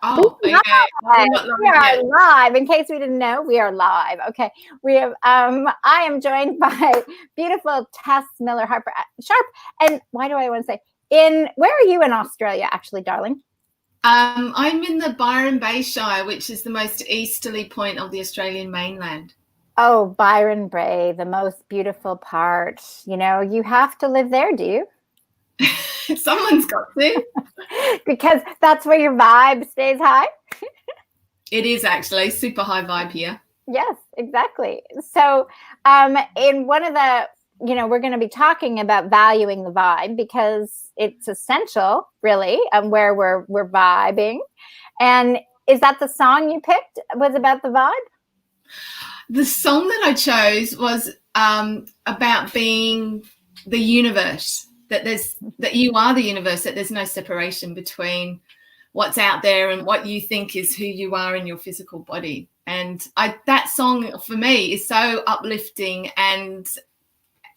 Oh, okay. I'm not We are yet. live. In case we didn't know, we are live. Okay. We have I am joined by beautiful Tess Miller-Sharp. And why do I want to say where are you in Australia, actually, darling? I'm in the Byron Bay Shire, which is the most easterly point of the Australian mainland. Oh, Byron Bay, the most beautiful part. You know, you have to live there, do you? Someone's got to. Because that's where your vibe stays high. It is actually super high vibe here. Yes, exactly. So in one of the, we're going to be talking about valuing the vibe because it's essential, really, where we're vibing. And is that the song you picked was about the vibe? The song that I chose was about being the universe, that you are the universe, that there's no separation between what's out there and what you think is who you are in your physical body. And that song for me is so uplifting, and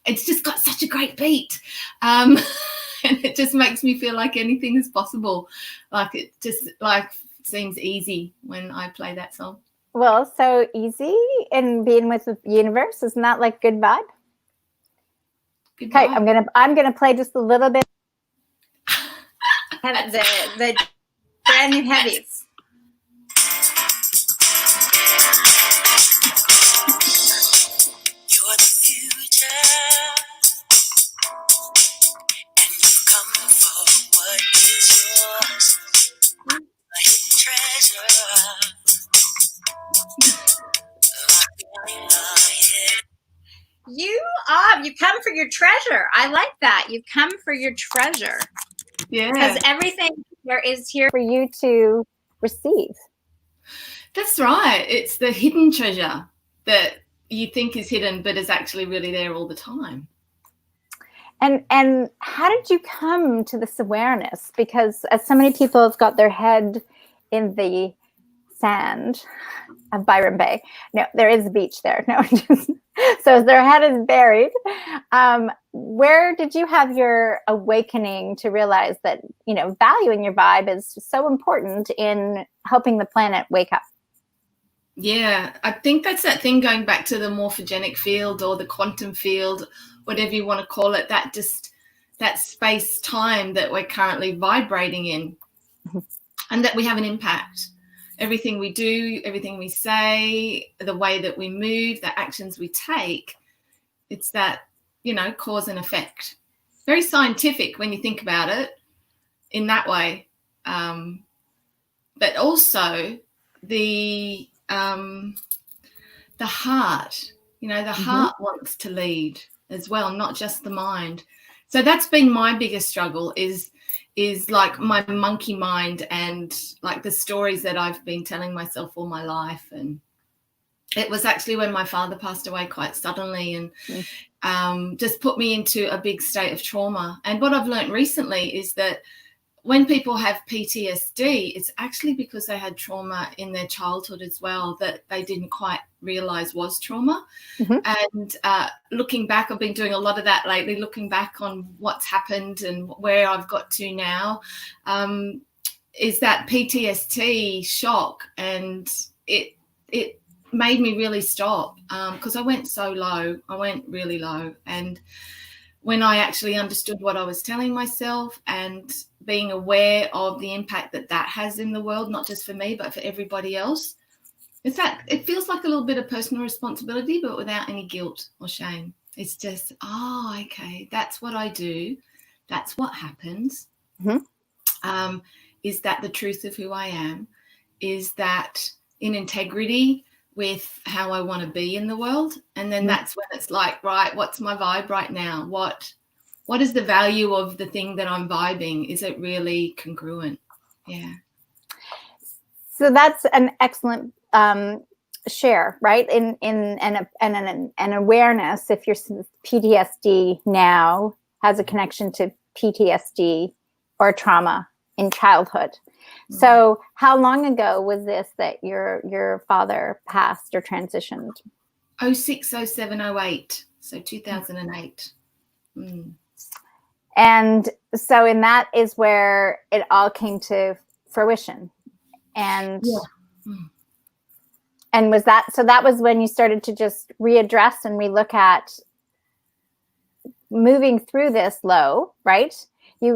it's just got such a great beat. And it just makes me feel like anything is possible. Like it just seems easy when I play that song. Well, so easy and being with the universe, isn't that like good vibe? Good okay, vibe. I'm gonna play just a little bit. the brand new Heavies. You're the future, and you've come for what is yours. A hidden treasure. You come for your treasure. I like that. You come for your treasure. Yeah. Because everything there is here for you to receive. That's right. It's the hidden treasure that you think is hidden, but is actually really there all the time. And how did you come to this awareness? Because as so many people have got their head in the sand of Byron Bay. No, there is a beach there. No, so their head is buried. Where did you have your awakening to realize that, valuing your vibe is so important in helping the planet wake up? Yeah, I think that's that thing going back to the morphogenic field or the quantum field, whatever you want to call it, that space-time that we're currently vibrating in, and that we have an impact. Everything we do, everything we say, the way that we move, the actions we take, it's that, cause and effect. Very scientific when you think about it in that way. But also the heart, the heart wants to lead as well, not just the mind. So that's been my biggest struggle is like my monkey mind and like the stories that I've been telling myself all my life. And it was actually when my father passed away quite suddenly and just put me into a big state of trauma. And what I've learned recently is that when people have PTSD, it's actually because they had trauma in their childhood as well that they didn't quite realize was trauma. And looking back, I've been doing a lot of that lately, looking back on what's happened and where I've got to now, is that PTSD shock. And it made me really stop because I went so low. I went really low. And when I actually understood what I was telling myself and being aware of the impact that has in the world, not just for me, but for everybody else, it feels like a little bit of personal responsibility, but without any guilt or shame. It's just, okay, that's what I do. That's what happens. Is that the truth of who I am? Is that in integrity with how I want to be in the world? And then that's when it's like, right, what's my vibe right now? What is the value of the thing that I'm vibing? Is it really congruent? Yeah. So that's an excellent share, right? In an awareness, if your PTSD now has a connection to PTSD or trauma in childhood. So how long ago was this that your father passed or transitioned? 06, 07, 08. So 2008. And so in that is where it all came to fruition. And Yeah. and was that, so that was when you started to just readdress and relook at moving through this low, right?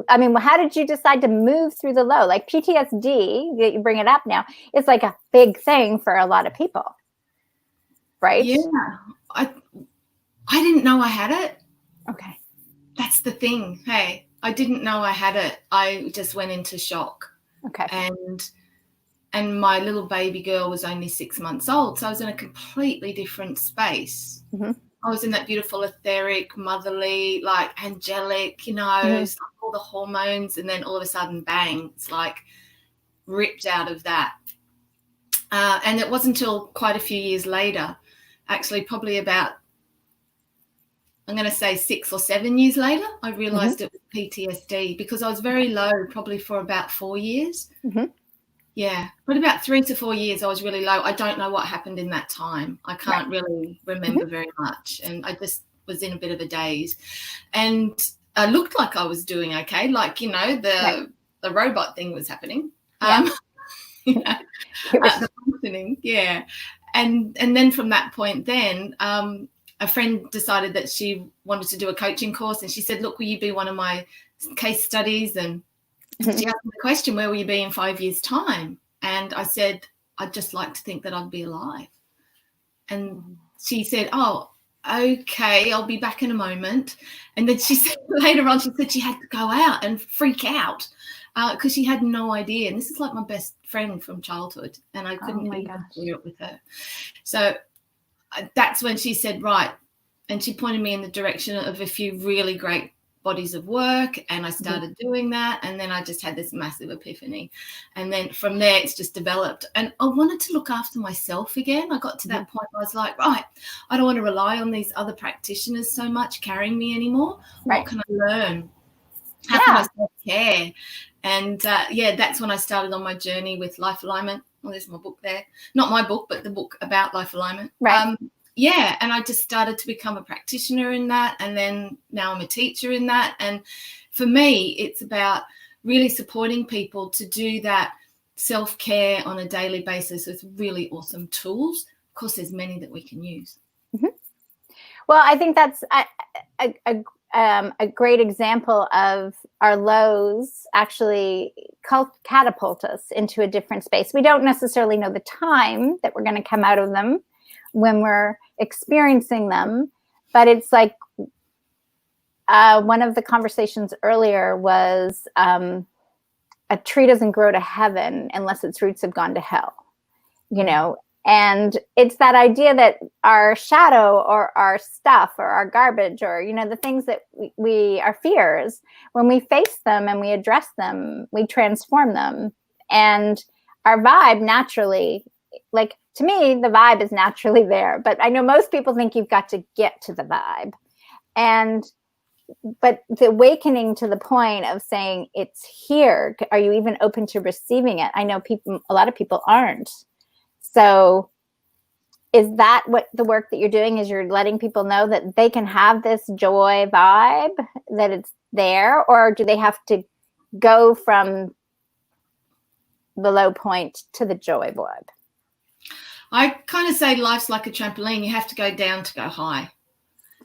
I mean, how did you decide to move through the low? Like PTSD, you bring it up now, it's like a big thing for a lot of people, right? Yeah. I didn't know I had it. Okay. That's the thing. Hey, I didn't know I had it. I just went into shock. Okay. And my little baby girl was only 6 months old. So I was in a completely different space. Mm-hmm. I was in that beautiful, etheric, motherly, like angelic, you know, Mm-hmm. all the hormones. And then all of a sudden, bang, it's like ripped out of that. And it wasn't until quite a few years later, actually probably about, I'm going to say 6 or 7 years later, I realized it was PTSD, because I was very low probably for about 4 years. Mm-hmm. Yeah, but about 3 to 4 years I was really low. I don't know what happened in that time. I can't really remember very much. And I just was in a bit of a daze. And I looked like I was doing okay. Like, you know, the robot thing was happening. You know, the functioning, yeah. And then from that point then, a friend decided that she wanted to do a coaching course, and she said, look, will you be one of my case studies? And she asked me the question, where will you be in 5 years' time? And I said, I'd just like to think that I'd be alive. And she said, oh, okay, I'll be back in a moment. And then she said later on, she said she had to go out and freak out because she had no idea. And this is like my best friend from childhood, and I couldn't even clear it with her. So that's when she said, right. And she pointed me in the direction of a few really great bodies of work, and I started doing that. And then I just had this massive epiphany. And then from there, it's just developed. And I wanted to look after myself again. I got to that point where I was like, right, I don't want to rely on these other practitioners so much carrying me anymore. Right. What can I learn? How can I self-care? And that's when I started on my journey with life alignment. Well, there's my book there. Not my book, but the book about life alignment. Right. And I just started to become a practitioner in that. And then now I'm a teacher in that. And for me, it's about really supporting people to do that self-care on a daily basis with really awesome tools. Of course, there's many that we can use. Mm-hmm. Well, I think that's a great example of our lows actually catapult us into a different space. We don't necessarily know the time that we're going to come out of them when we're experiencing them, but it's like one of the conversations earlier was a tree doesn't grow to heaven unless its roots have gone to hell, you know. And it's that idea that our shadow or our stuff or our garbage or, you know, the things that we our fears, when we face them and we address them, we transform them. And our vibe naturally, like to me, the vibe is naturally there. But I know most people think you've got to get to the vibe. But the awakening to the point of saying it's here, are you even open to receiving it? I know a lot of people aren't. So is that what the work that you're doing is? You're letting people know that they can have this joy vibe, that it's there, or do they have to go from the low point to the joy vibe? I kind of say life's like a trampoline. You have to go down to go high.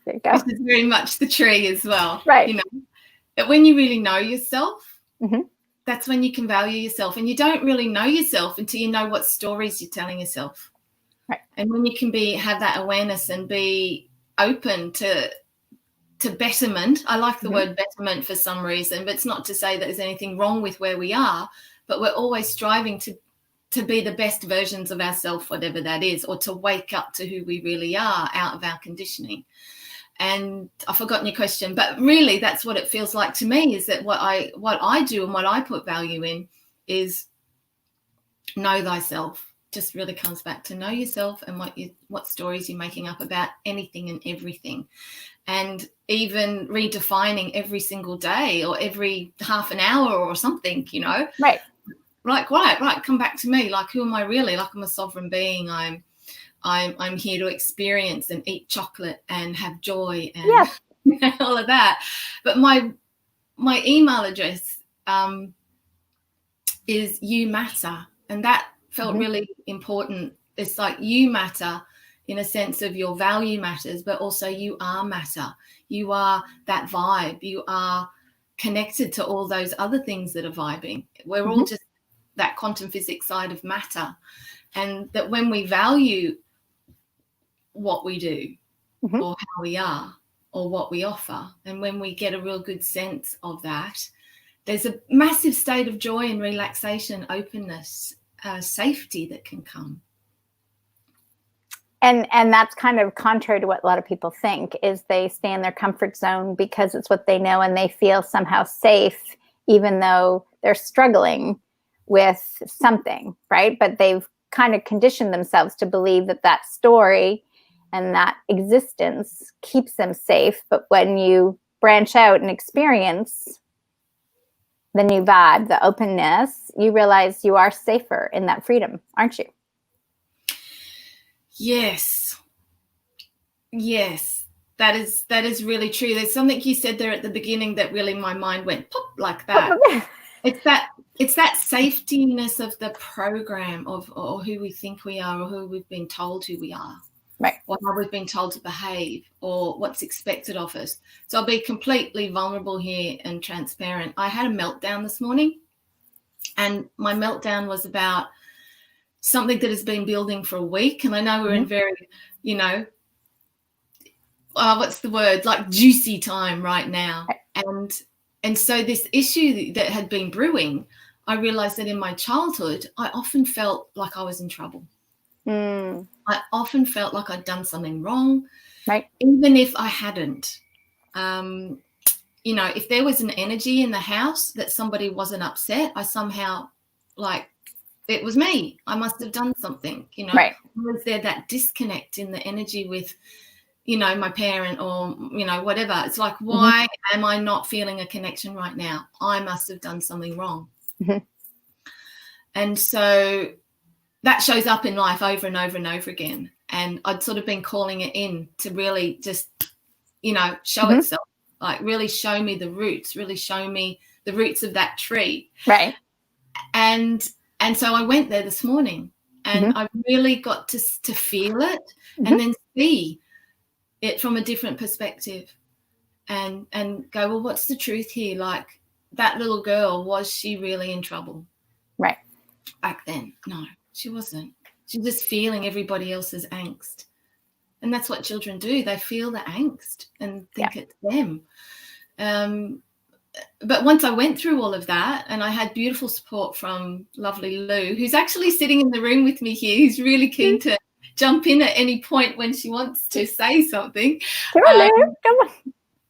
There you go. This is very much the tree as well. Right. You know, that when you really know yourself, that's when you can value yourself. And you don't really know yourself until you know what stories you're telling yourself. Right. And when you can have that awareness and be open to betterment. I like the word betterment for some reason, but it's not to say that there's anything wrong with where we are, but we're always striving to be the best versions of ourselves, whatever that is, or to wake up to who we really are out of our conditioning. And I've forgotten your question, but really that's what it feels like to me, is that what I do and what I put value in is know thyself. Just really comes back to know yourself and what stories you're making up about anything and everything. And even redefining every single day or every half an hour or something, you know. Right. Like, right, come back to me. Like, who am I really? Like, I'm a sovereign being. I'm here to experience and eat chocolate and have joy and all of that. But my email address is you matter And that felt really important. It's like you matter in a sense of your value matters, but also you are matter. You are that vibe. You are connected to all those other things that are vibing. We're all just that quantum physics side of matter. And that when we value what we do or how we are or what we offer, and when we get a real good sense of that, there's a massive state of joy and relaxation, openness, safety that can come. And that's kind of contrary to what a lot of people think, is they stay in their comfort zone because it's what they know and they feel somehow safe, even though they're struggling with something, right? But they've kind of conditioned themselves to believe that that story and that existence keeps them safe. But when you branch out and experience the new vibe, the openness, you realize you are safer in that freedom, aren't you? Yes, that is really true. There's something you said there at the beginning that really my mind went pop like that. It's that safetiness of the program of or who we think we are, or who we've been told who we are, right? Or how we've been told to behave, or what's expected of us. So I'll be completely vulnerable here and transparent. I had a meltdown this morning, and my meltdown was about something that has been building for a week. And I know we're in very, what's the word, like juicy time right now. And so this issue that had been brewing, I realized that in my childhood, I often felt like I was in trouble. I often felt like I'd done something wrong, right? Even if I hadn't. If there was an energy in the house that somebody wasn't upset, I somehow it was me. I must have done something, Right. Was there that disconnect in the energy with, my parent or, whatever? It's like, why am I not feeling a connection right now? I must have done something wrong. And so that shows up in life over and over and over again. And I'd sort of been calling it in to really just, show itself, like really show me the roots, really show me the roots of that tree. Right. And so I went there this morning, and I really got to feel it and then see it from a different perspective and go, well, what's the truth here? Like, that little girl, was she really in trouble? Right. Back then? No, she wasn't. She's just feeling everybody else's angst. And that's what children do. They feel the angst and think it's them. But once I went through all of that, and I had beautiful support from lovely Lou, who's actually sitting in the room with me here, who's really keen to jump in at any point when she wants to say something. Come on, Lou. Come on.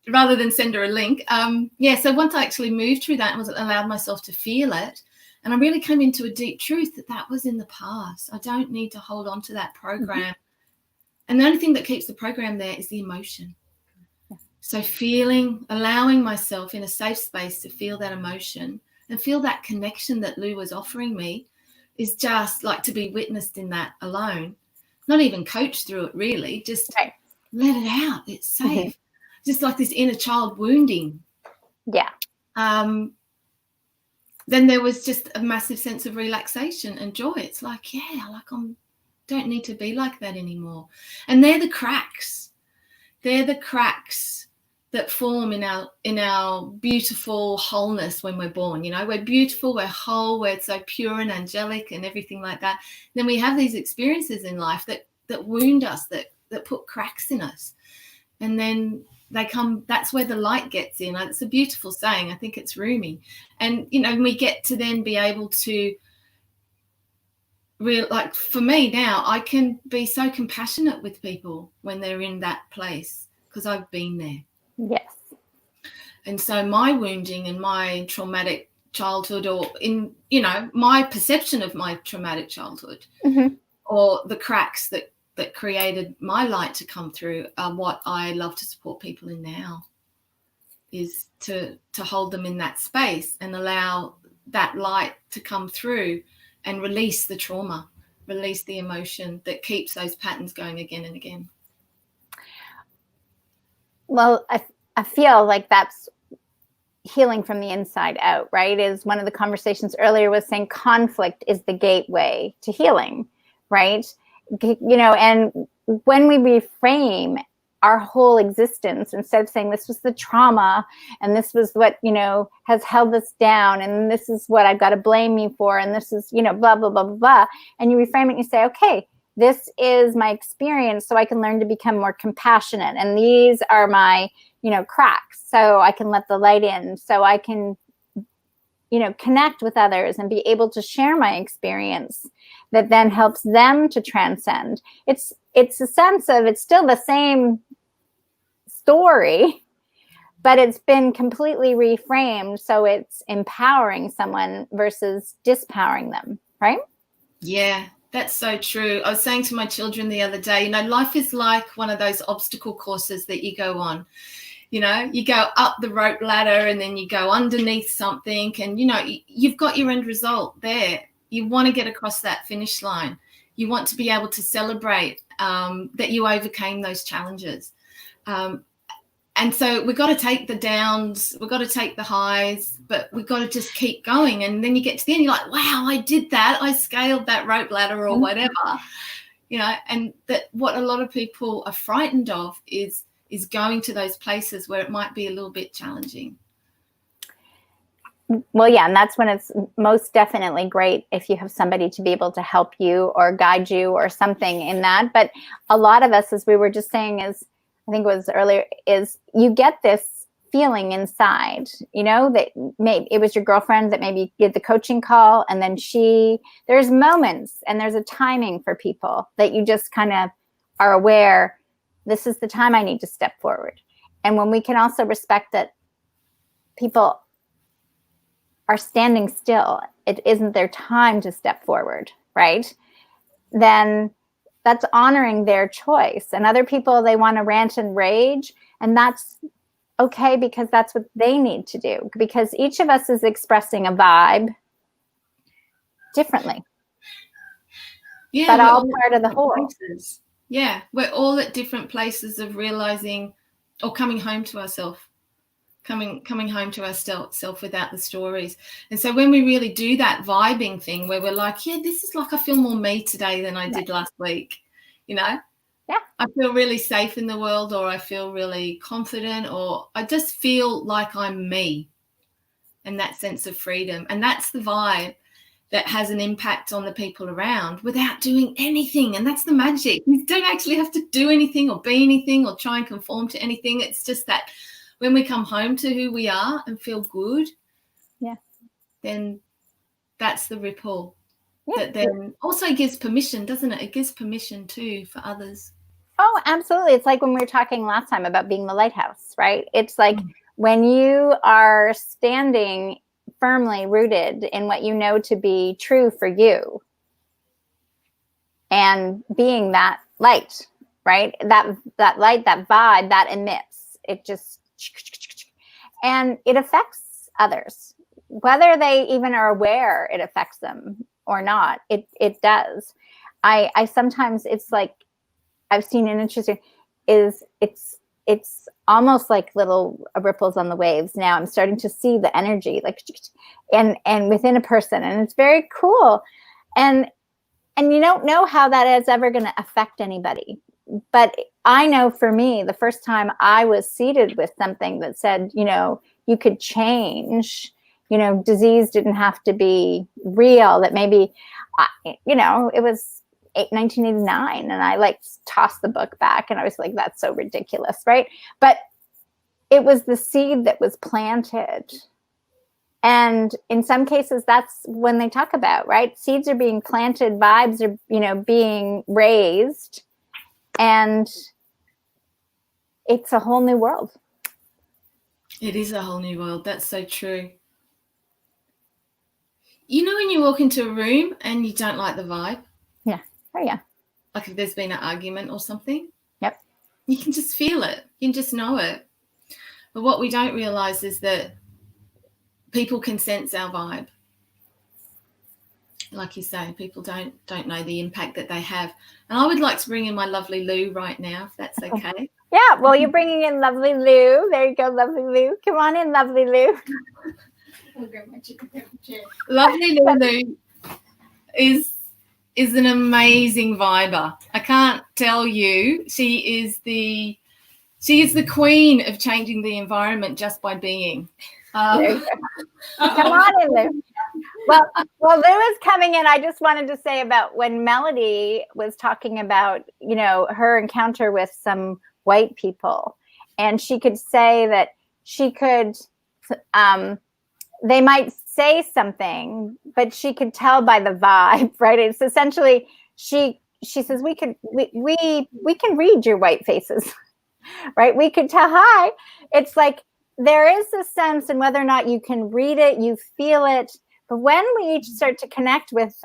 Rather than send her a link. So once I actually moved through that and allowed myself to feel it, and I really came into a deep truth that was in the past. I don't need to hold on to that program. And the only thing that keeps the program there is the emotion. So allowing myself in a safe space to feel that emotion and feel that connection that Lou was offering me is just like to be witnessed in that alone. Not even coached through it really, just let it out. It's safe. Just like this inner child wounding. Yeah. Then there was just a massive sense of relaxation and joy. It's like, don't need to be like that anymore. And they're the cracks. They're the cracks that form in our beautiful wholeness when we're born. We're beautiful, we're whole, we're so pure and angelic and everything like that. Then we have these experiences in life that wound us, that put cracks in us. And then they come, that's where the light gets in. It's a beautiful saying. I think it's Rumi. And, we get to then be able to like for me now, I can be so compassionate with people when they're in that place because I've been there. Yes. And so my wounding and my traumatic childhood, or in, my perception of my traumatic childhood, or the cracks that created my light to come through, are what I love to support people in now, is to hold them in that space and allow that light to come through and release the trauma, release the emotion that keeps those patterns going again and again. Well, I feel like that's healing from the inside out, right? Is one of the conversations earlier was saying conflict is the gateway to healing, right? And when we reframe our whole existence, instead of saying this was the trauma and this was what, has held us down and this is what I've got to blame me for and this is, blah, blah, blah, blah, blah. And you reframe it and you say, okay, this is my experience so I can learn to become more compassionate. And these are my, cracks so I can let the light in, so I can, connect with others and be able to share my experience that then helps them to transcend. It's a sense of, it's still the same story, but it's been completely reframed. So it's empowering someone versus dispowering them, right? Yeah, that's so true. I was saying to my children the other day, life is like one of those obstacle courses that you go on. You go up the rope ladder and then you go underneath something and, you've got your end result there. You want to get across that finish line. You want to be able to celebrate that you overcame those challenges. And so we've got to take the downs, we've got to take the highs, but we've got to just keep going. And then you get to the end, you're like, wow, I did that. I scaled that rope ladder or whatever, and that what a lot of people are frightened of is going to those places where it might be a little bit challenging. Well, yeah, and that's when it's most definitely great if you have somebody to be able to help you or guide you or something in that. But a lot of us, as we were just saying, I think it was earlier, is you get this feeling inside, that maybe it was your girlfriend that maybe did the coaching call and then there's moments and there's a timing for people that you just kind of are aware, this is the time I need to step forward. And when we can also respect that people are standing still, it isn't their time to step forward, right? Then that's honoring their choice. And other people, they want to rant and rage, and that's okay because that's what they need to do, because each of us is expressing a vibe differently. Yeah, but all part of the whole. Places. Yeah, we're all at different places of realizing or coming home to ourselves. Coming home to ourselves without the stories. And so when we really do that vibing thing where we're like, yeah, this is like I feel more me today than I did last week, Yeah. I feel really safe in the world, or I feel really confident, or I just feel like I'm me, and that sense of freedom. And that's the vibe that has an impact on the people around without doing anything. And that's the magic. You don't actually have to do anything or be anything or try and conform to anything. It's just that when we come home to who we are and feel good, then that's the ripple that then also gives permission, doesn't it? It gives permission too for others. Oh, absolutely. It's like when we were talking last time about being the lighthouse, right? It's like when you are standing firmly rooted in what you know to be true for you and being that light, right? That light, that vibe, that emits, it just, and it affects others, whether they even are aware it affects them or not. It does. I sometimes, it's like, I've seen an interesting, it's almost like little ripples on the waves. Now I'm starting to see the energy, like, and within a person, and it's very cool. And you don't know how that is ever going to affect anybody. But I know for me, the first time I was seated with something that said, you could change, disease didn't have to be real, that maybe, it was 1989, and I tossed the book back, and I was like, that's so ridiculous, right? But it was the seed that was planted. And in some cases, that's when they talk about, right? Seeds are being planted, vibes are, being raised, and it's a whole new world. It is a whole new world. That's so true. When you walk into a room and you don't like the vibe? Yeah. Oh, yeah. Like if there's been an argument or something? Yep. You can just feel it. You can just know it. But what we don't realize is that people can sense our vibe. Like you say, people don't know the impact that they have. And I would like to bring in my lovely Lou right now, if that's okay. Yeah, well, you're bringing in lovely Lou. There you go, lovely Lou. Come on in, lovely Lou. Lovely Lulu is an amazing viber. I can't tell you. She is the queen of changing the environment just by being. Come on in, Lou. Well, Lou is coming in. I just wanted to say about when Melody was talking about, you know, her encounter with some white people, and she could say that she could, they might say something, but she could tell by the vibe, right? It's essentially, she says, we can read your white faces, right? We could tell, hi. It's like, there is a sense, and whether or not you can read it, you feel it. But when we each start to connect with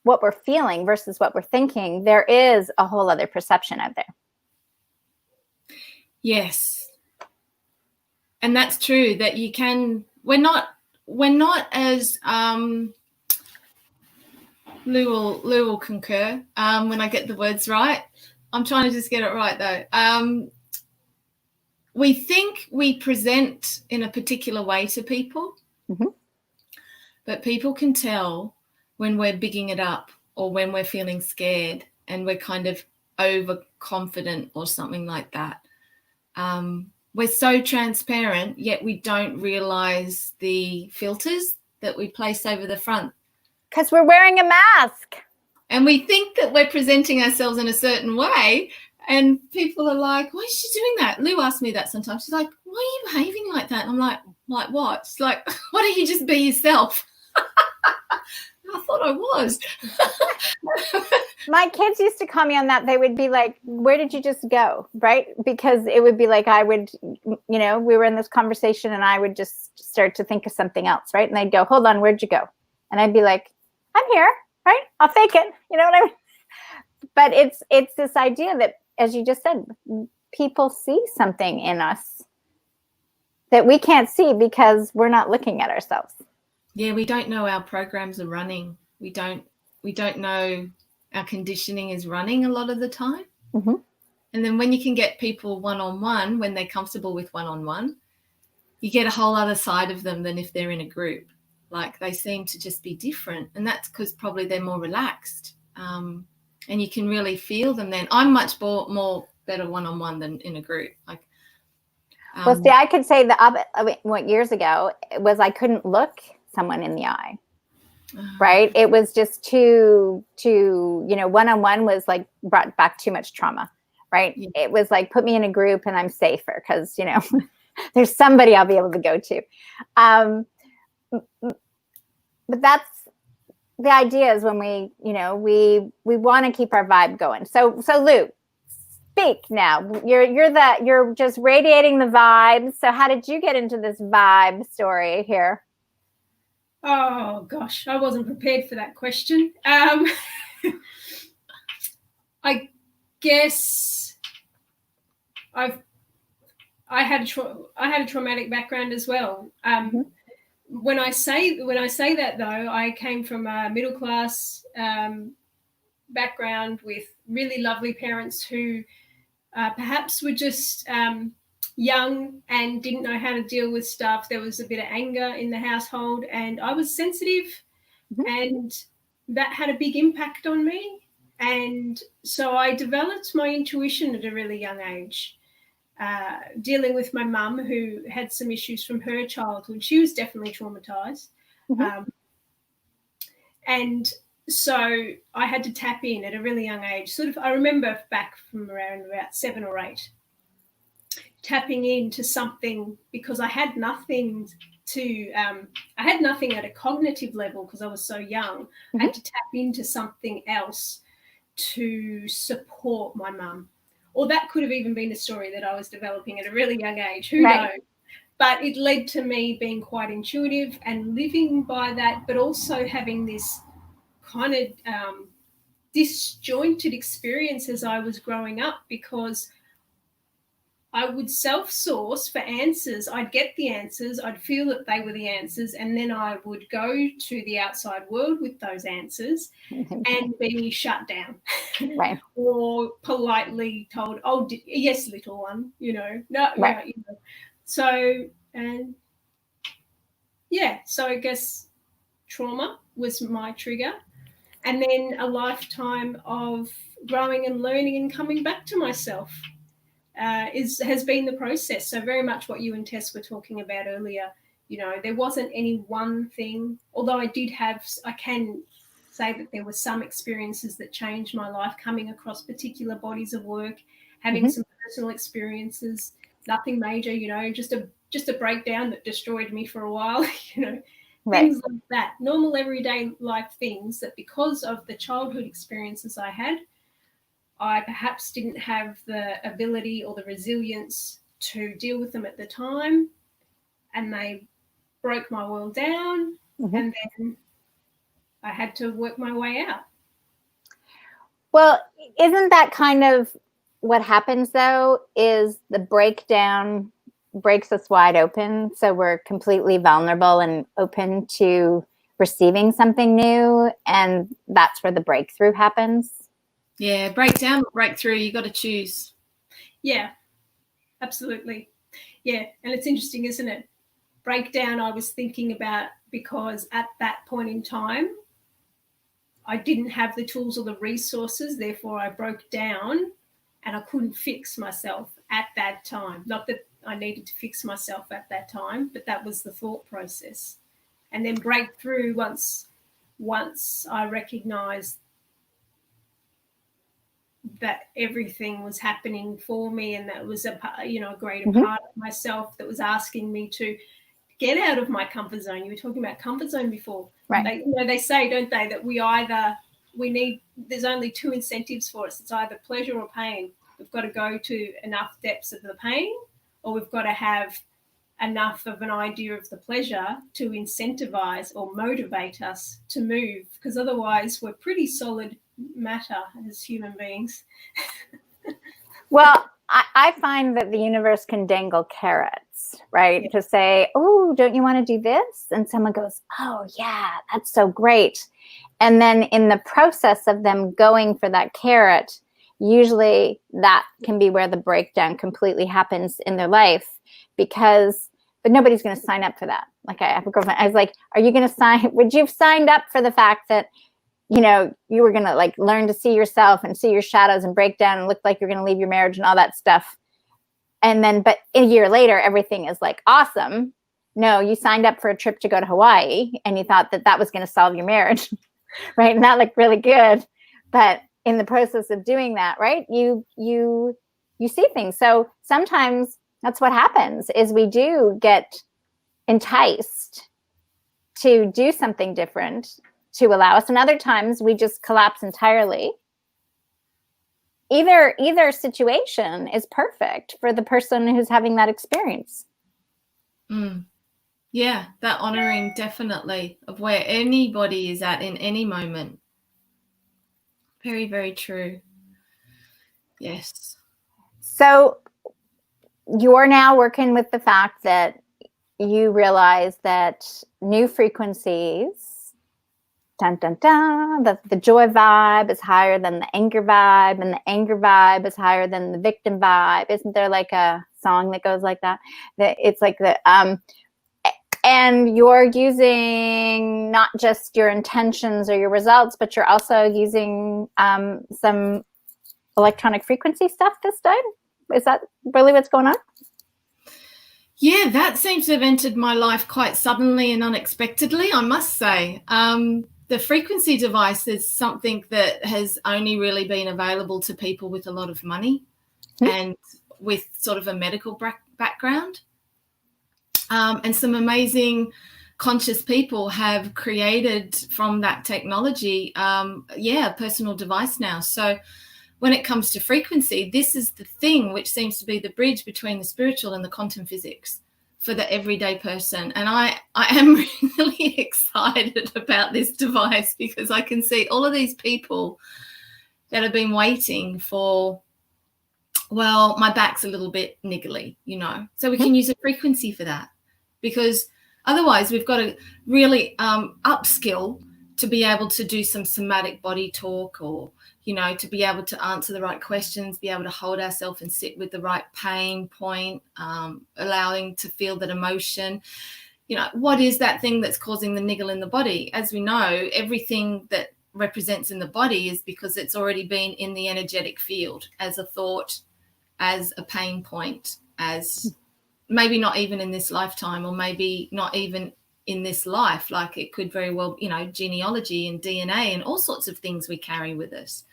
what we're feeling versus what we're thinking, there is a whole other perception out there. Yes. And that's true, that you can, we're not as, Lou will concur when I get the words right. I'm trying to just get it right though. We think we present in a particular way to people, but people can tell when we're bigging it up or when we're feeling scared and we're kind of overconfident or something like that. We're so transparent, yet we don't realize the filters that we place over the front. Because we're wearing a mask. And we think that we're presenting ourselves in a certain way. And people are like, why is she doing that? Lou asks me that sometimes. She's like, why are you behaving like that? And I'm like what? She's like, why don't you just be yourself? I thought I was. My kids used to call me on that. They would be like, where did you just go? Right? Because it would be like, I would, you know, we were in this conversation and I would just start to think of something else. Right? And they'd go, hold on, where'd you go? And I'd be like, I'm here. Right? I'll fake it. You know what I mean? But it's this idea that, as you just said, people see something in us that we can't see because we're not looking at ourselves. Yeah, we don't know our programs are running. We don't know our conditioning is running a lot of the time. Mm-hmm. And then when you can get people one-on-one, when they're comfortable with one-on-one, you get a whole other side of them than if they're in a group. Like they seem to just be different. And that's because probably they're more relaxed. And you can really feel them then. I'm much more better one-on-one than in a group. Like, well, see, I could say what years ago was I couldn't look someone in the eye. Right? It was just too, you know, one-on-one was like brought back too much trauma. Right? Yeah. It was like, put me in a group and I'm safer because, you know, there's somebody I'll be able to go to. But that's the idea, is when we, you know, we want to keep our vibe going. So Lou, speak now. You're just radiating the vibes. So how did you get into this vibe story here? Oh gosh, I wasn't prepared for that question. I guess I had a traumatic background as well. When I say that though, I came from a middle class background with really lovely parents who perhaps were just young and didn't know how to deal with stuff. There was a bit of anger in the household, and I was sensitive, and that had a big impact on me. And so I developed my intuition at a really young age, dealing with my mum, who had some issues from her childhood. She was definitely traumatized. And so I had to tap in at a really young age. Sort of, I remember back from around about 7 or 8, tapping into something because I had nothing at a cognitive level because I was so young. I had to tap into something else to support my mum. Or that could have even been a story that I was developing at a really young age. Who knows? But it led to me being quite intuitive and living by that, but also having this kind of disjointed experience as I was growing up, because I would self-source for answers. I'd get the answers. I'd feel that they were the answers. And then I would go to the outside world with those answers and be shut down. Right. Or politely told, oh, yes, little one, no. Right. Yeah, So, and yeah, so I guess trauma was my trigger. And then a lifetime of growing and learning and coming back to myself. Has been the process. So very much what you and Tess were talking about earlier, there wasn't any one thing, although I can say that there were some experiences that changed my life, coming across particular bodies of work, having some personal experiences, nothing major, just a breakdown that destroyed me for a while, Right. Things like that, normal everyday life things that because of the childhood experiences I had, I perhaps didn't have the ability or the resilience to deal with them at the time, and they broke my world down, and then I had to work my way out. Well, isn't that kind of what happens, though, is the breakdown breaks us wide open, so we're completely vulnerable and open to receiving something new, and that's where the breakthrough happens. Yeah, breakdown, breakthrough, you got to choose. Yeah, absolutely. Yeah, and it's interesting, isn't it? Breakdown I was thinking about because at that point in time, I didn't have the tools or the resources, therefore I broke down and I couldn't fix myself at that time. Not that I needed to fix myself at that time, but that was the thought process. And then breakthrough once I recognized that everything was happening for me, and that was a greater part of myself that was asking me to get out of my comfort zone. You were talking about comfort zone before, right? They say, don't they, that there's only two incentives for us. It's either pleasure or pain. We've got to go to enough depths of the pain, or we've got to have enough of an idea of the pleasure to incentivize or motivate us to move, because otherwise we're pretty solid matter as human beings. Well, I find that the universe can dangle carrots, right? To say, oh, don't you want to do this? And someone goes, oh, yeah, that's so great. And then in the process of them going for that carrot, usually that can be where the breakdown completely happens in their life, but nobody's going to sign up for that. Like, I have a girlfriend, I was like, are you going to would you have signed up for the fact that, you were going to like learn to see yourself and see your shadows and break down and look like you're going to leave your marriage and all that stuff. And then, but a year later, everything is like awesome. No, you signed up for a trip to go to Hawaii and you thought that was going to solve your marriage, right? And that looked really good. But in the process of doing that, right, you see things. So sometimes that's what happens, is we do get enticed to do something different to allow us. And other times we just collapse entirely. Either situation is perfect for the person who's having that experience. Yeah, that honoring definitely of where anybody is at in any moment. Very, very true. Yes. So you're now working with the fact that you realize that new frequencies, dun, dun, dun, that the joy vibe is higher than the anger vibe, and the anger vibe is higher than the victim vibe. Isn't there like a song that goes like that? That it's like and you're using not just your intentions or your results, but you're also using some electronic frequency stuff this time. Is that really what's going on? Yeah, that seems to have entered my life quite suddenly and unexpectedly, I must say. The frequency device is something that has only really been available to people with a lot of money and with sort of a medical background. And some amazing conscious people have created from that technology, a personal device now. So when it comes to frequency, this is the thing which seems to be the bridge between the spiritual and the quantum physics for the everyday person. And I am really excited about this device, because I can see all of these people that have been waiting for well, my back's a little bit niggly, so we can use a frequency for that, because otherwise we've got to really upskill to be able to do some somatic body talk, or to be able to answer the right questions, be able to hold ourselves and sit with the right pain point, allowing to feel that emotion. What is that thing that's causing the niggle in the body? As we know, everything that represents in the body is because it's already been in the energetic field as a thought, as a pain point, as maybe not even in this lifetime, or maybe not even in this life. Like it could very well, genealogy and DNA and all sorts of things we carry with us.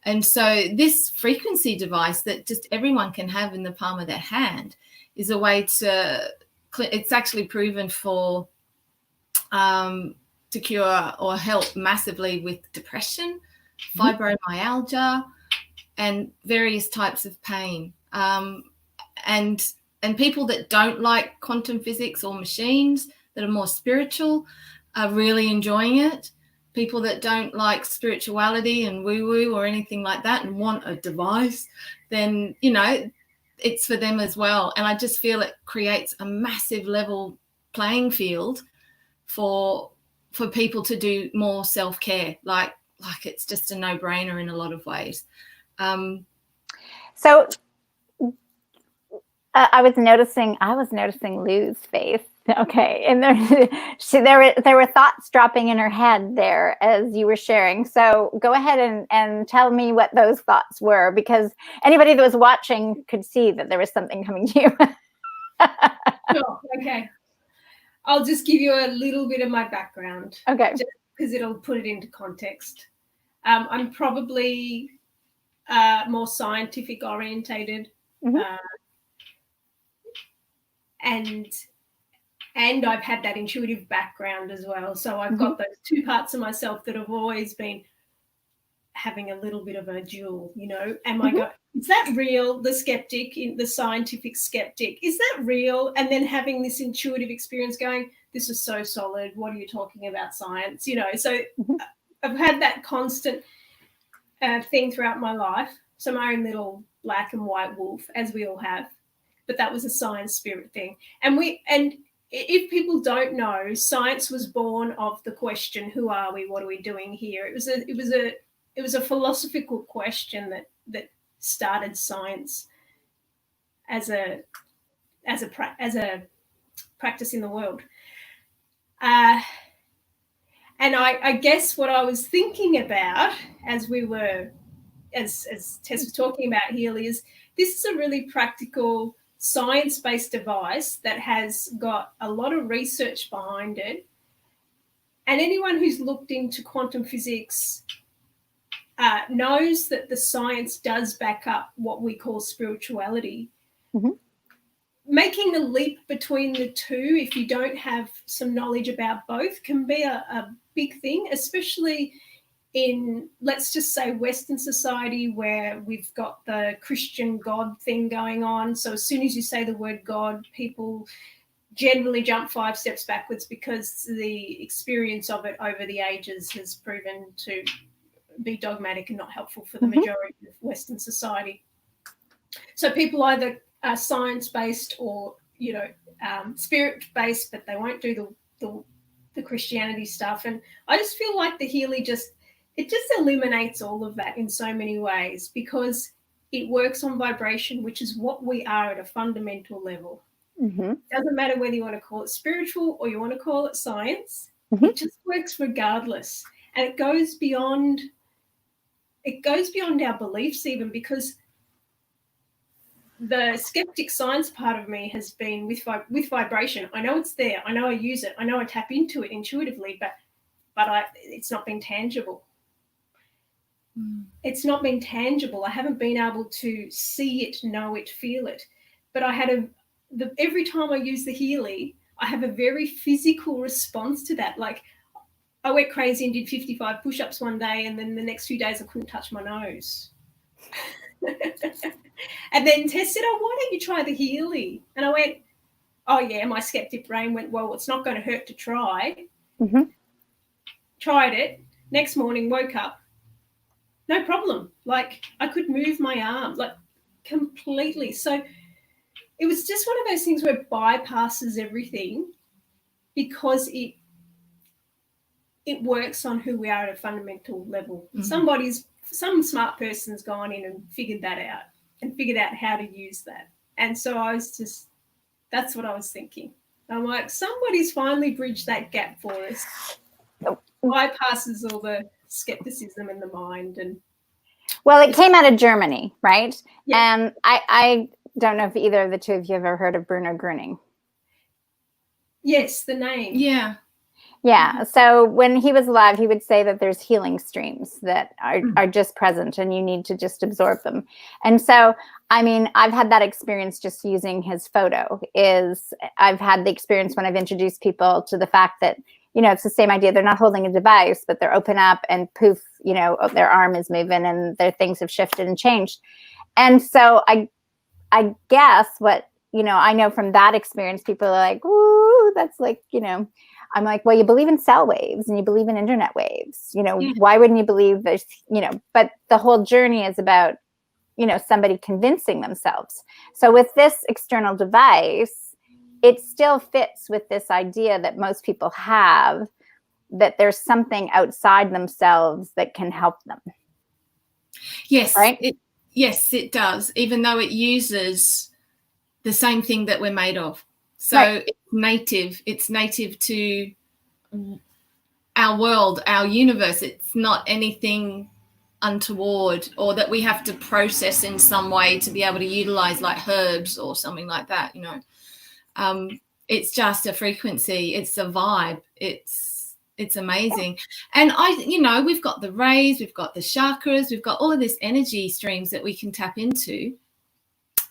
And so this frequency device that just everyone can have in the palm of their hand is a way to, it's actually proven to cure or help massively with depression, fibromyalgia, and various types of pain. And people that don't like quantum physics or machines, that are more spiritual, are really enjoying it. People that don't like spirituality and woo-woo or anything like that and want a device, then, it's for them as well. And I just feel it creates a massive level playing field for people to do more self-care. Like it's just a no-brainer in a lot of ways. So I was noticing Lou's face. Okay, and there were thoughts dropping in her head there as you were sharing. So go ahead and tell me what those thoughts were, because anybody that was watching could see that there was something coming to you. Sure, okay. I'll just give you a little bit of my background. Okay. Just because it'll put it into context. I'm probably more scientific orientated, and I've had that intuitive background as well. So I've got those two parts of myself that have always been having a little bit of a duel, Am I going, is that real? The skeptic, the scientific skeptic, is that real? And then having this intuitive experience going, this is so solid. What are you talking about, science? So I've had that constant thing throughout my life. So my own little black and white wolf, as we all have. But that was a science spirit thing. And if people don't know, science was born of the question, who are we? What are we doing here? It was a philosophical question that started science as a practice in the world. And I guess what I was thinking about as Tess was talking about Healy is this is a really practical science-based device that has got a lot of research behind it. And anyone who's looked into quantum physics knows that the science does back up what we call spirituality. Making the leap between the two, if you don't have some knowledge about both, can be a big thing, especially in, let's just say, Western society, where we've got the Christian God thing going on. So as soon as you say the word God, people generally jump 5 steps backwards, because the experience of it over the ages has proven to be dogmatic and not helpful for the majority of Western society. So people either are science-based or, spirit-based, but they won't do the Christianity stuff. And I just feel like the Healy it just eliminates all of that in so many ways, because it works on vibration, which is what we are at a fundamental level. Doesn't matter whether you want to call it spiritual or you want to call it science. It just works regardless. And it goes beyond our beliefs even, because the skeptic science part of me has been with vibration. I know it's there. I know I use it. I know I tap into it intuitively, but it's not been tangible. It's not been tangible. I haven't been able to see it, know it, feel it. But I had every time I use the Healy, I have a very physical response to that. Like, I went crazy and did 55 push-ups one day, and then the next few days I couldn't touch my nose. And then Tess said, oh, why don't you try the Healy? And I went, oh, yeah, my skeptic brain went, well, it's not going to hurt to try. Tried it. Next morning, woke up. No problem. Like, I could move my arm. Like, completely. So it was just one of those things where it bypasses everything because it works on who we are at a fundamental level. Some smart person's gone in and figured that out and figured out how to use that. And so that's what I was thinking. I'm like, somebody's finally bridged that gap for us. Bypasses all the skepticism in the mind. And well, it came out of Germany, right? Yeah. And I don't know if either of the two of you have ever heard of Bruno Gruning. Yes, the name. Yeah. Yeah. So when he was alive, he would say that there's healing streams that are just present and you need to just absorb them. And so, I mean, I've had that experience just using his photo. I've had the experience when I've introduced people to the fact that, you know, it's the same idea. They're not holding a device, but they're open up and poof, you know, their arm is moving and their things have shifted and changed. And so I guess what, you know, I know from that experience, people are like, ooh, that's like, you know, I'm like, well, you believe in cell waves and you believe in internet waves, you know, why wouldn't you believe there's, you know, but the whole journey is about, you know, somebody convincing themselves. So with this external device, it still fits with this idea that most people have, that there's something outside themselves that can help them. Yes. Right? Yes, it does, even though it uses the same thing that we're made of. So right. It's native to our world, our universe. It's not anything untoward or that we have to process in some way to be able to utilize, like herbs or something like that, you know. It's just a frequency. It's a vibe. It's amazing. And you know, we've got the rays, we've got the chakras, we've got all of this energy streams that we can tap into.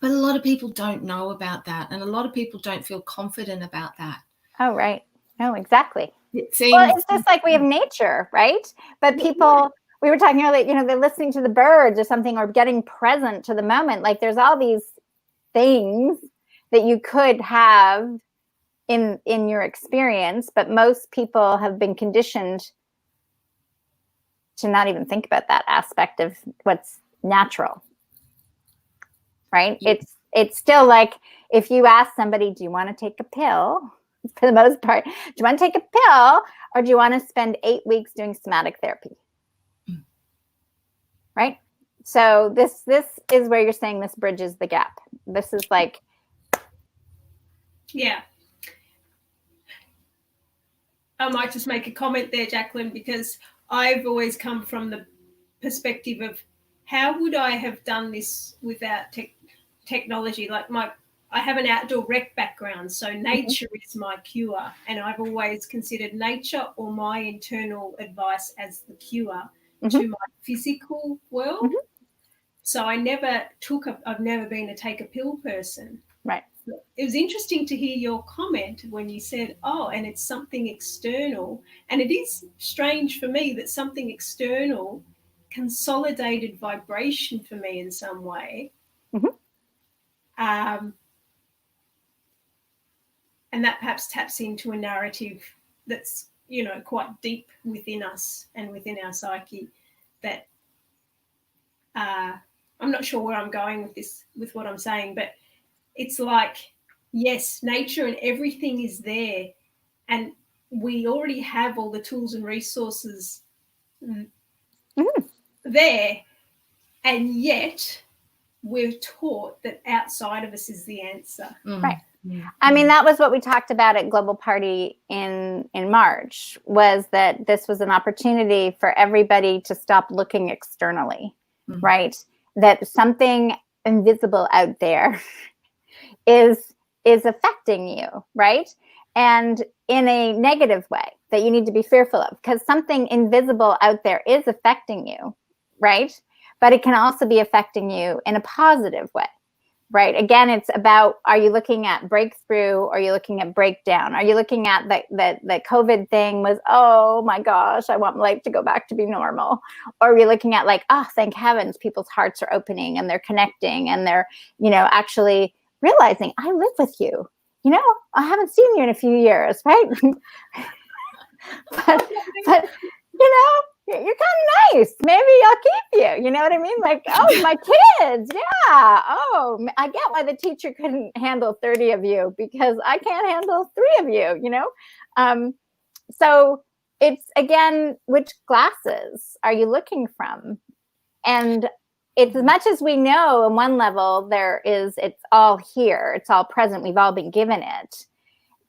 But a lot of people don't know about that. And a lot of people don't feel confident about that. Oh, right. No, exactly. It seems, well, it's just like we have nature, right? But people, we were talking earlier, you know, they're listening to the birds or something or getting present to the moment. Like there's all these things that you could have in your experience, but most people have been conditioned to not even think about that aspect of what's natural. Right? Yeah. It's still like if you ask somebody, do you want to take a pill? For the most part, do you want to take a pill or do you want to spend 8 weeks doing somatic therapy? Right? So this is where you're saying this bridges the gap. This is like, yeah. I might just make a comment there, Jacqueline, because I've always come from the perspective of how would I have done this without technology? Like I have an outdoor rec background, so nature is my cure, and I've always considered nature or my internal advice as the cure to my physical world. So I've never been a take a pill person. Right. It was interesting to hear your comment when you said, oh, and it's something external. And it is strange for me that something external consolidated vibration for me in some way. And that perhaps taps into a narrative that's, you know, quite deep within us and within our psyche that I'm not sure where I'm going with this, with what I'm saying, but it's like, yes, nature and everything is there, and we already have all the tools and resources there, and yet we're taught that outside of us is the answer. Right. I mean, that was what we talked about at Global Party in March, was that this was an opportunity for everybody to stop looking externally, right? That something invisible out there is affecting you, right? And in a negative way that you need to be fearful of, because something invisible out there is affecting you, right? But it can also be affecting you in a positive way, right? Again, it's about, are you looking at breakthrough or are you looking at breakdown? Are you looking at that COVID thing was, oh my gosh, I want life to go back to be normal? Or are you looking at like, oh, thank heavens, people's hearts are opening and they're connecting and they're, you know, actually realizing I live with you. You know, I haven't seen you in a few years, right? but you know, you're kind of nice. Maybe I'll keep you. You know what I mean? Like, oh, my kids. Yeah. Oh, I get why the teacher couldn't handle 30 of you because I can't handle 3 of you, you know? So it's, again, which glasses are you looking from? And it's as much as we know on one level, it's all here. It's all present. We've all been given it.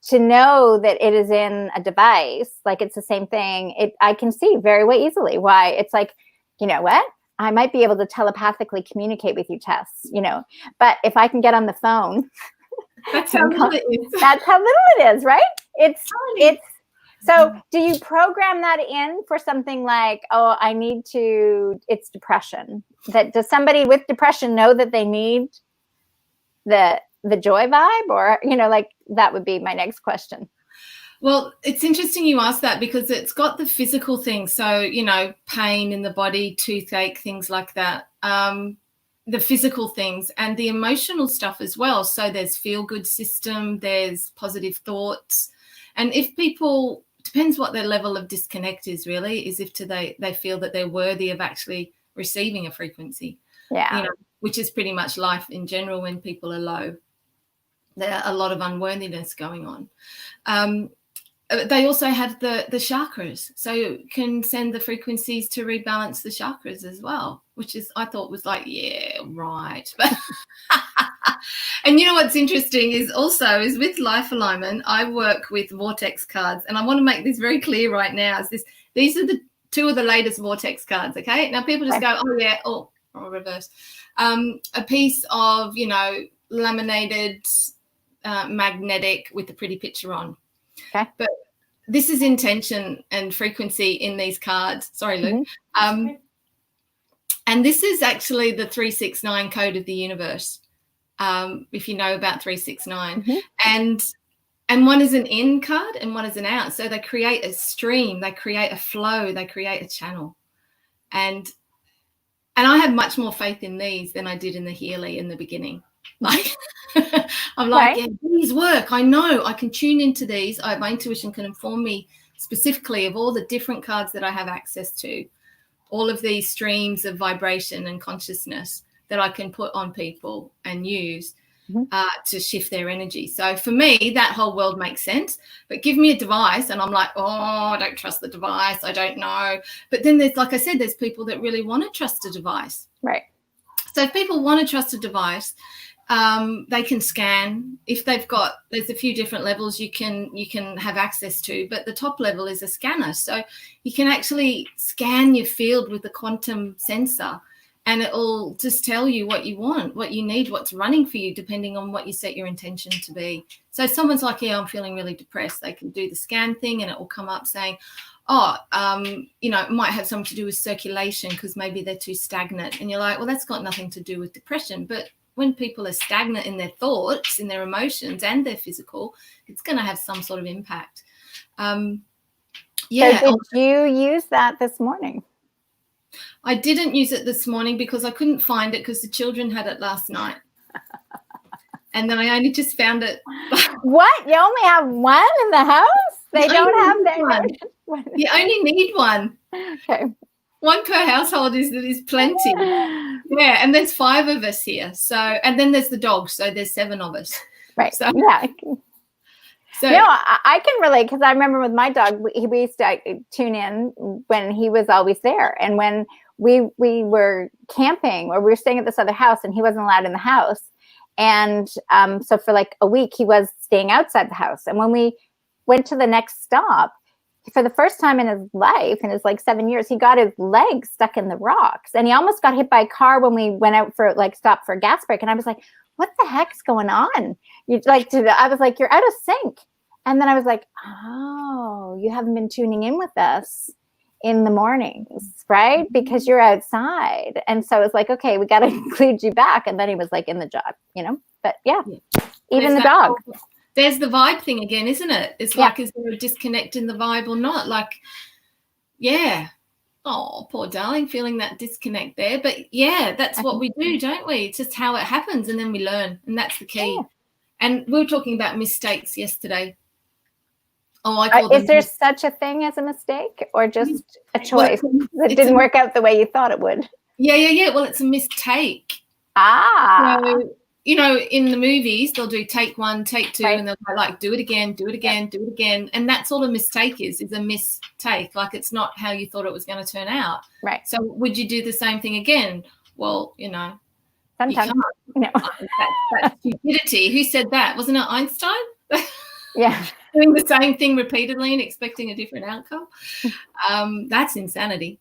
To know that it is in a device, like it's the same thing, I can see very easily why it's like, you know what? I might be able to telepathically communicate with you, Tess, you know, but if I can get on the phone, that's how little it is. That's how little it is, right? It's so do you program that in for something like, oh, it's depression? Does somebody with depression know that they need the joy vibe, or, you know, like that would be my next question. Well, it's interesting you ask that because it's got the physical things. So, you know, pain in the body, toothache, things like that, the physical things and the emotional stuff as well. So there's feel-good system, there's positive thoughts. And if people, depends what their level of disconnect is really, is if they feel that they're worthy of actually receiving a frequency. Yeah. You know, which is pretty much life in general when people are low. There are a lot of unworthiness going on. They also have the chakras, so you can send the frequencies to rebalance the chakras as well, which is, I thought was like, yeah, right. And you know what's interesting is with life alignment, I work with vortex cards, and I want to make this very clear right now. These are the 2 of the latest vortex cards. Okay, now people just go, oh yeah, or reverse. A piece of, you know, laminated magnetic with a pretty picture on. Okay. But this is intention and frequency in these cards. Sorry, Luke. Mm-hmm. And this is actually the 369 code of the universe, if you know about 369. Mm-hmm. And one is an in card and one is an out. So they create a stream, they create a flow, they create a channel. And I have much more faith in these than I did in the Healy in the beginning. Like, I'm like, yeah, these work. I know I can tune into these. My intuition can inform me specifically of all the different cards that I have access to, all of these streams of vibration and consciousness that I can put on people and use to shift their energy. So for me, that whole world makes sense. But give me a device and I'm like, oh, I don't trust the device. I don't know. But then there's, like I said, there's people that really want to trust a device. Right. So if people want to trust a device, they can scan. If there's a few different levels you can have access to, but the top level is a scanner. So you can actually scan your field with the quantum sensor, and it'll just tell you what you want, what you need, what's running for you, depending on what you set your intention to be. So if someone's like, yeah, I'm feeling really depressed, they can do the scan thing and it will come up saying, you know, it might have something to do with circulation because maybe they're too stagnant. And you're like, well, that's got nothing to do with depression. But when people are stagnant in their thoughts, in their emotions and their physical, it's going to have some sort of impact. So did you use that this morning? I didn't use it this morning because I couldn't find it because the children had it last night. And then I only just found it. What? You only have one in the house? They don't have their one. You only need one. Okay. One per household is plenty. Yeah, and there's 5 of us here. So, and then there's the dog. So there's 7 of us. Right. So, yeah. So no, I can relate because I remember with my dog, we used to tune in when he was always there, and when we were camping or we were staying at this other house, and he wasn't allowed in the house, and so for like a week he was staying outside the house, and when we went to the next stop, for the first time in his life, in his like 7 years, he got his legs stuck in the rocks, and he almost got hit by a car when we went out for stopped for a gas break, and I was like, what the heck's going on? I was like, you're out of sync. And then I was like, oh, you haven't been tuning in with us in the mornings, right? Because you're outside. And so it's like, okay, we got to include you back. And then he was like in the jog, you know, but yeah, even the dog. There's the vibe thing again, isn't it? It's like, is there a disconnect in the vibe or not? Like, yeah. Oh, poor darling, feeling that disconnect there. But yeah, that's what we do, don't we? It's just how it happens. And then we learn. And that's the key. Yeah. And we were talking about mistakes yesterday. Oh, I call them. Is there such a thing as a mistake, or just a choice that it's didn't work out the way you thought it would? Yeah. Well, it's a mistake. So, you know, in the movies, they'll do take 1, take 2, right. and they'll go like, do it again, do it again, do it again. And that's all a mistake is a mistake. Like, it's not how you thought it was going to turn out. Right. So would you do the same thing again? Well, you know, sometimes. You can't. No. That's stupidity. Who said that? Wasn't it Einstein? Yeah. Doing the same thing repeatedly and expecting a different outcome. That's insanity.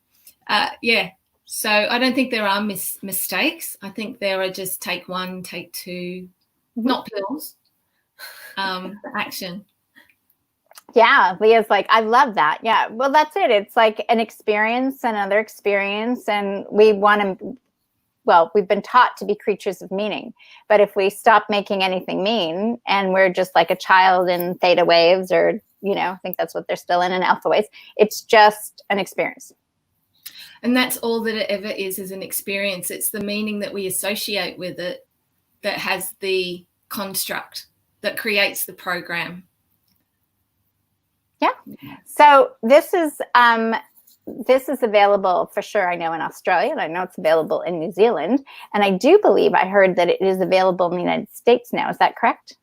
Yeah. So I don't think there are mistakes. I think there are just take 1, take 2, not pills, action. Yeah, Leah's like, I love that. Yeah, well, that's it. It's like an experience, another experience, and we want to, well, we've been taught to be creatures of meaning. But if we stop making anything mean and we're just like a child in theta waves, or, you know, I think that's what they're still in alpha waves, it's just an experience. And that's all that it ever is an experience. It's the meaning that we associate with it that has the construct that creates the program. Yeah. So this is available for sure, I know, in Australia, and I know it's available in New Zealand. And I do believe I heard that it is available in the United States now. Is that correct?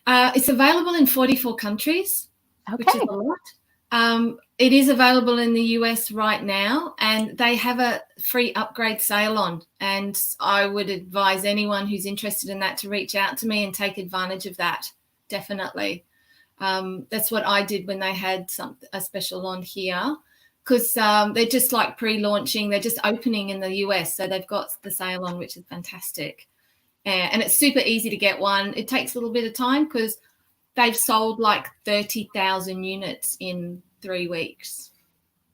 It's available in 44 countries, which is a lot. It is available in the US right now, and they have a free upgrade sale on. And I would advise anyone who's interested in that to reach out to me and take advantage of that. Definitely. That's what I did when they had a special on here, because they're just like pre-launching. They're just opening in the US. So they've got the sale on, which is fantastic. And it's super easy to get one. It takes a little bit of time because they've sold like 30,000 units in 3 weeks.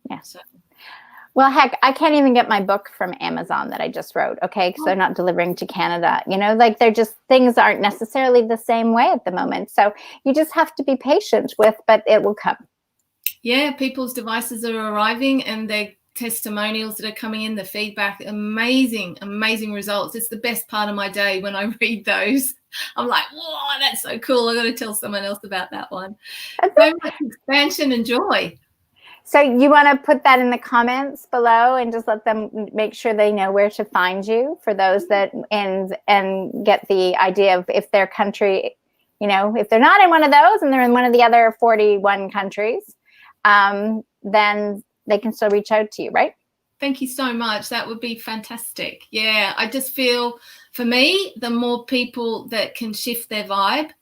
Yeah. So. Well, heck, I can't even get my book from Amazon that I just wrote, okay, because they're not delivering to Canada. You know, like they're just, things aren't necessarily the same way at the moment. So you just have to be patient with, but it will come. Yeah, people's devices are arriving and their testimonials that are coming in, the feedback, amazing results. It's the best part of my day when I read those. I'm like, whoa, that's so cool. I got to tell someone else about that one. So much expansion and joy. So you want to put that in the comments below and just let them make sure they know where to find you for those that and get the idea of if their country, you know, if they're not in one of those and they're in one of the other 41 countries, then they can still reach out to you, right? Thank you so much. That would be fantastic. Yeah, I just feel for me, the more people that can shift their vibe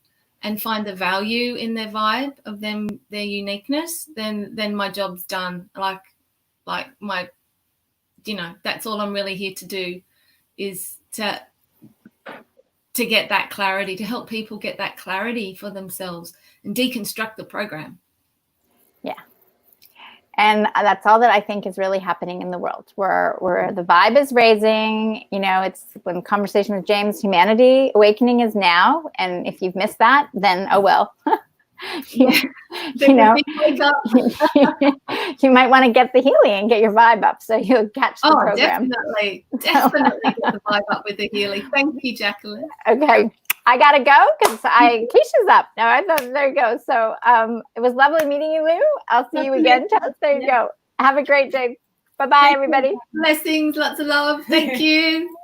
and find the value in their vibe of them, their uniqueness, then my job's done. Like my, you know, that's all I'm really here to do, is to get that clarity, to help people get that clarity for themselves and deconstruct the program. Yeah. And that's all that I think is really happening in the world, where the vibe is raising. You know, it's when Conversation with James, humanity awakening is now. And if you've missed that, then oh well. you know, you might want to get the Healy and get your vibe up so you'll catch the program. Definitely get the vibe up with the Healy. Thank you, Jacqueline. Okay. I gotta go because Keisha's up. No, I thought, there you go. So it was lovely meeting you, Lou. I'll see you again, Tess. There you go. Have a great day. Bye-bye, everybody. Blessings, lots of love. Thank you.